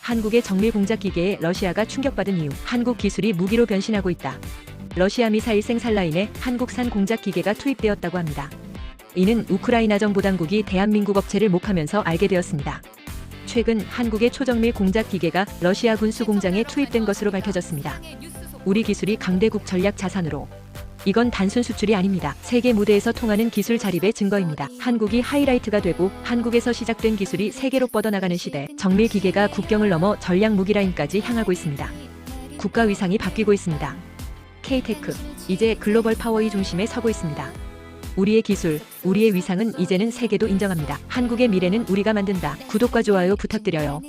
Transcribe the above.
한국의 정밀 공작 기계에 러시아가 충격받은 이유. 한국 기술이 무기로 변신하고 있다. 러시아 미사일 생산 라인에 한국산 공작 기계가 투입되었다고 합니다. 이는 우크라이나 정부 당국이 대한민국 업체를 목하면서 알게 되었습니다. 최근 한국의 초정밀 공작 기계가 러시아 군수 공장에 투입된 것으로 밝혀졌습니다. 우리 기술이 강대국 전략 자산으로. 이건 단순 수출이 아닙니다. 세계 무대에서 통하는 기술 자립의 증거입니다. 한국이 하이라이트가 되고 한국에서 시작된 기술이 세계로 뻗어나가는 시대. 정밀 기계가 국경을 넘어 전략 무기 라인까지 향하고 있습니다. 국가 위상이 바뀌고 있습니다. K-테크, 이제 글로벌 파워의 중심에 서고 있습니다. 우리의 기술, 우리의 위상은 이제는 세계도 인정합니다. 한국의 미래는 우리가 만든다. 구독과 좋아요 부탁드려요.